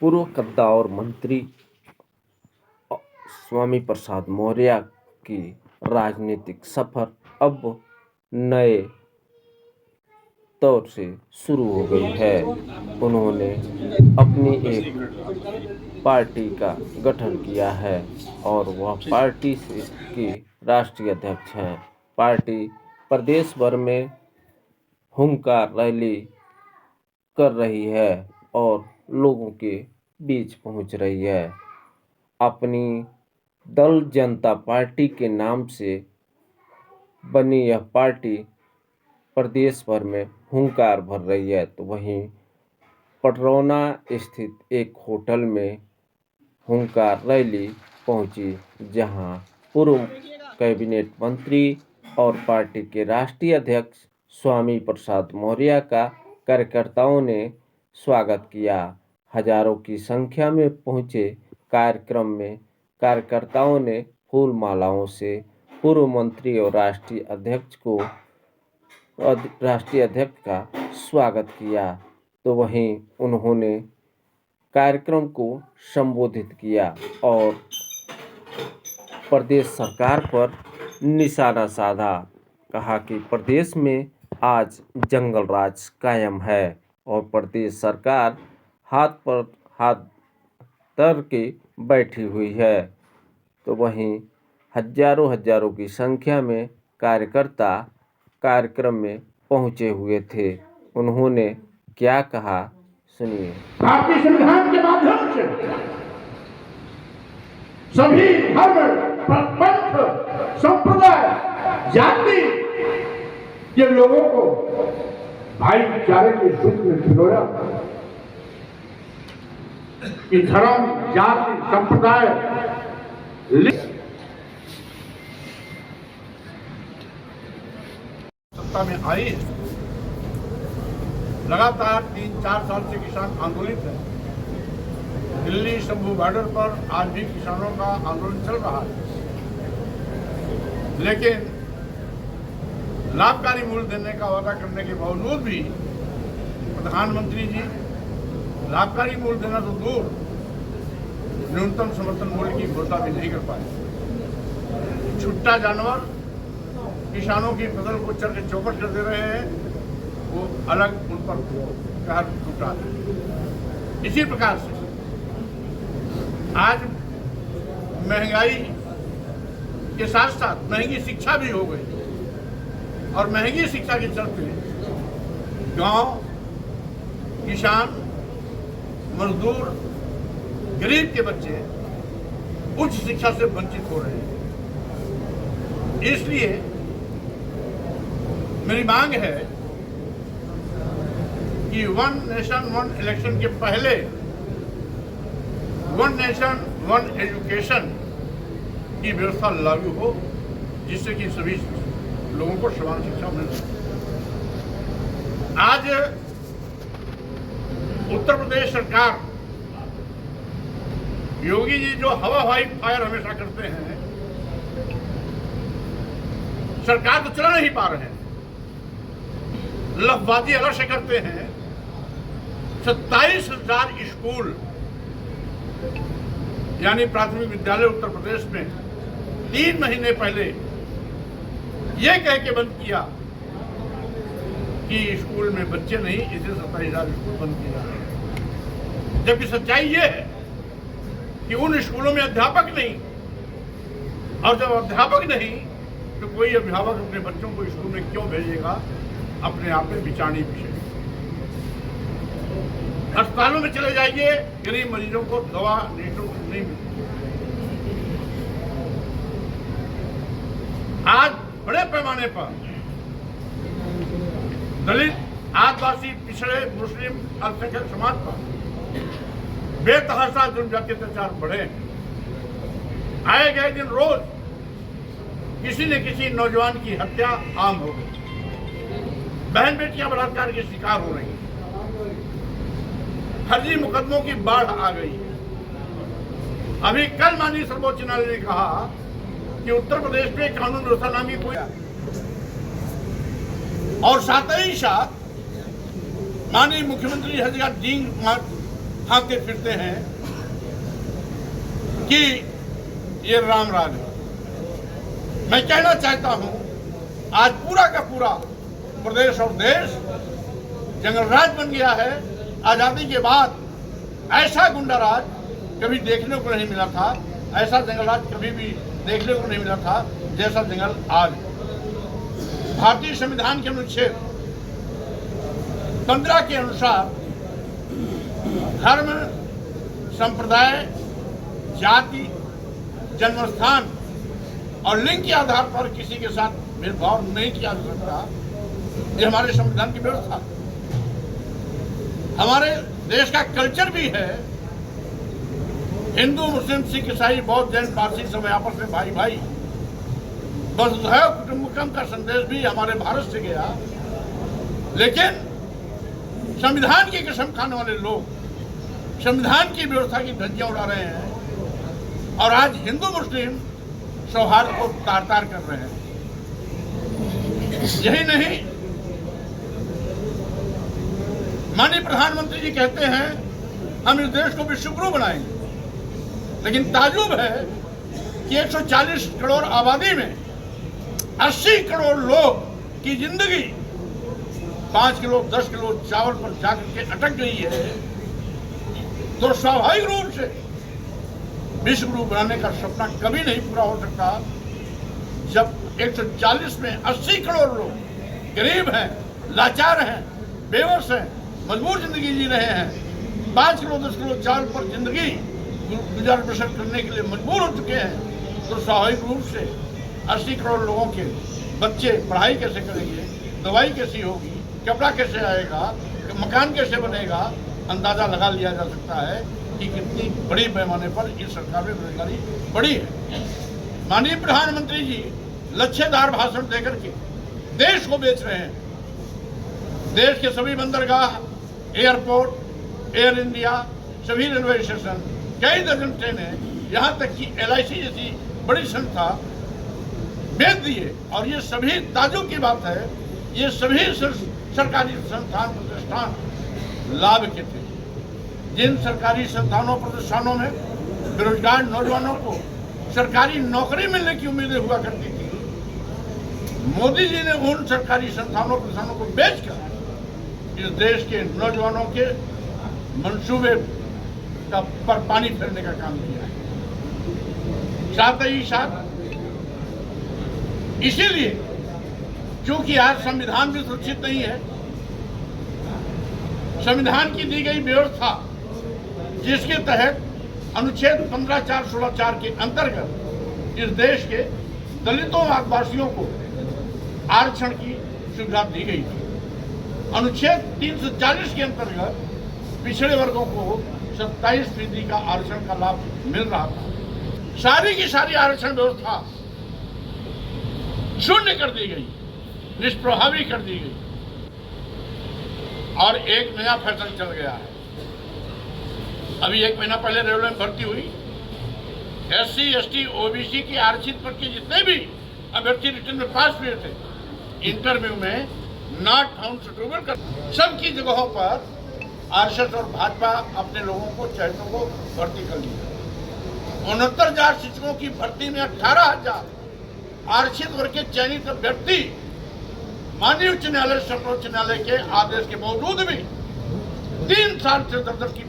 पूर्व कद्दावर मंत्री स्वामी प्रसाद मौर्य की राजनीतिक सफर अब नए तौर से शुरू हो गई है। उन्होंने अपनी एक पार्टी का गठन किया है और वह पार्टी की राष्ट्रीय अध्यक्ष हैं। पार्टी प्रदेश भर में हुंकार रैली कर रही है और लोगों के बीच पहुंच रही है। अपनी दल जनता पार्टी के नाम से बनी यह पार्टी प्रदेश भर में हुंकार भर रही है। तो वहीं पटरौना स्थित एक होटल में हुंकार रैली पहुंची, जहां पूर्व कैबिनेट मंत्री और पार्टी के राष्ट्रीय अध्यक्ष स्वामी प्रसाद मौर्य का कार्यकर्ताओं ने स्वागत किया। हजारों की संख्या में पहुंचे कार्यक्रम में कार्यकर्ताओं ने फूल मालाओं से पूर्व मंत्री और राष्ट्रीय अध्यक्ष का स्वागत किया। तो वहीं उन्होंने कार्यक्रम को संबोधित किया और प्रदेश सरकार पर निशाना साधा। कहा कि प्रदेश में आज जंगल राज कायम है और प्रदेश सरकार हाथ पर हाथ धर के बैठी हुई है। तो वहीं हजारों की संख्या में कार्यकर्ता कार्यक्रम में पहुंचे हुए थे। उन्होंने क्या कहा, सुनिए। भारतीय संविधान के माध्यम से सभी धर्म, पंथ, संप्रदाय, जाति के लोगों को भाईचारे के सूत्र में पिरोया कि धर्म, जाति, संप्रदाय सत्ता में आई है। लगातार 3-4 साल से किसान आंदोलित है। दिल्ली शंभू बॉर्डर पर आज भी किसानों का आंदोलन चल रहा है, लेकिन लाभकारी मूल्य देने का वादा करने के बावजूद भी प्रधानमंत्री जी लाभकारी मूल्य देना तो दूर, न्यूनतम समर्थन मूल्य की घोषणा भी नहीं कर पाए। छुट्टा जानवर किसानों की फसल को चर के चौपट कर दे रहे हैं, वो अलग उन पर कहर टूटा है। इसी प्रकार से आज महंगाई के साथ साथ महंगी शिक्षा भी हो गई और महंगी शिक्षा के चलते गांव, किसान, मजदूर, गरीब के बच्चे उच्च शिक्षा से वंचित हो रहे हैं। इसलिए मेरी मांग है कि वन नेशन वन इलेक्शन के पहले वन नेशन वन एजुकेशन की व्यवस्था लागू हो, जिससे कि सभी लोगों को समान शिक्षा मिल सके। आज उत्तर प्रदेश सरकार, योगी जी जो हवाई फायर हमेशा करते हैं, सरकार तो चला नहीं पा रहे हैं, लफबाजी अलग से करते हैं। 27,000 स्कूल यानी प्राथमिक विद्यालय उत्तर प्रदेश में 3 महीने पहले यह कह के बंद किया कि स्कूल में बच्चे नहीं, इसे 27,000 स्कूल बंद किया। जबकि सच्चाई यह है कि उन स्कूलों में अध्यापक नहीं, और जब अध्यापक नहीं तो कोई अभिभावक अपने बच्चों को स्कूल में क्यों भेजेगा, अपने आप में विचारणीय विषय। अस्पतालों में चले जाइए, गरीब मरीजों को दवा नहीं मिलती। आज बड़े पैमाने पर दलित, आदिवासी, पिछड़े, मुस्लिम, अल्पसंख्यक समाज पर बेतहाशा जनजातीय अत्याचार बढ़े। आए गए दिन रोज किसी न किसी नौजवान की हत्या आम हो गई। बहन बेटियां बलात्कार के शिकार हो रही हैं। फर्जी मुकदमों की बाढ़ आ गई। अभी कल माननीय सर्वोच्च न्यायालय ने कहा कि उत्तर प्रदेश में कानून व्यवस्था नामी कोई, और साथ ही साथ माननीय मुख्यमंत्री भागते फिरते हैं कि ये राम राज है। मैं कहना चाहता हूं, आज पूरा का पूरा प्रदेश और देश जंगल राज बन गया है। आजादी के बाद ऐसा गुंडा राज कभी देखने को नहीं मिला था, ऐसा जंगल राज कभी भी देखने को नहीं मिला था जैसा जंगल आज। भारतीय संविधान के अनुच्छेद 15 के अनुसार धर्म, संप्रदाय, जाति, जन्मस्थान और लिंग के आधार पर किसी के साथ भेदभाव नहीं किया जा सकता। ये हमारे संविधान की व्यवस्था, हमारे देश का कल्चर भी है। हिंदू, मुस्लिम, सिख, ईसाई, बौद्ध, जैन, पारसी सब आपस में भाई भाई। वसुधैव कुटुंबकम का संदेश भी हमारे भारत से गया, लेकिन संविधान की कसम खाने वाले लोग संविधान की व्यवस्था की धज्जियां उड़ा रहे हैं और आज हिंदू मुस्लिम सौहार्द को तार तार कर रहे हैं। यही नहीं, माननीय प्रधानमंत्री जी कहते हैं हम इस देश को विश्व गुरु बनाएंगे, लेकिन ताज्जुब है कि 140 करोड़ आबादी में 80 करोड़ लोग की जिंदगी 5 किलो 10 किलो चावल पर जाकर के अटक गई है। तो स्वाभाविक रूप से विश्व गुरु बनाने का सपना कभी नहीं पूरा हो सकता जब 140 में 80 करोड़ लोग गरीब हैं, लाचार हैं, बेबस हैं, मजबूर जिंदगी जी रहे हैं, 5 किलो 10 किलो चावल पर जिंदगी गुजार बसर करने के लिए मजबूर हो चुके हैं। तो स्वाभाविक रूप से 80 करोड़ लोगों के बच्चे पढ़ाई कैसे करेंगे, दवाई कैसी होगी, कपड़ा कैसे आएगा, मकान कैसे बनेगा। अंदाजा लगा लिया जा सकता है कि कितनी बड़ी पैमाने पर इस सरकार में बेरोजगारी बढ़ी है। माननीय प्रधानमंत्री जी लच्छेदार भाषण देकर के देश को बेच रहे हैं। देश के सभी बंदरगाह, एयरपोर्ट, एयर इंडिया, सभी रेलवे स्टेशन, कई दर्जन ट्रेनें, यहाँ तक कि LIC जैसी बड़ी संस्था बेच दिए। और ये सभी ताज्जुब की बात है, ये सभी सरकारी संस्थान प्रतिष्ठान लाभ के थे। जिन सरकारी संस्थानों प्रतिष्ठानों में बेरोजगार नौजवानों को सरकारी नौकरी मिलने की उम्मीदें हुआ करती थी, मोदी जी ने उन सरकारी संस्थानों प्रतिष्ठानों को बेचकर इस देश के नौजवानों के मंसूबे का पर पानी फेरने का काम किया है। साथ ही साथ इसीलिए क्योंकि आज संविधान भी सुरक्षित नहीं है, संविधान की दी गई व्यवस्था जिसके तहत अनुच्छेद 15, 4, 16, 4 के अंतर्गत इस देश के दलितों आदिवासियों को आरक्षण की सुविधा दी गई थी। अनुच्छेद 340 के अंतर्गत पिछड़े वर्गों को 27% का आरक्षण का लाभ मिल रहा था। सारी की सारी आरक्षण व्यवस्था शून्य कर दी गई, निष्प्रभावी कर दी गई और एक नया फैशन चल गया है। अभी 1 महीना पहले रेलवे में भर्ती हुई SC, ST, OBC की आरक्षित वर्ग के जितने भी अभ्यर्थी रिटर्न में पास हुए थे, इंटरव्यू में नॉट फाउंड सुटेबल कर सबकी जगहों पर RSS और भाजपा अपने लोगों को, चयनितों को भर्ती कर लिया। 69,000 शिक्षकों की भर्ती में 18,000 आरक्षित वर्ग के चयनित अभ्यर्थी माननीय उच्च न्यायालय, सर्वोच्च न्यायालय के आदेश के बावजूद भी 3 साल से दर की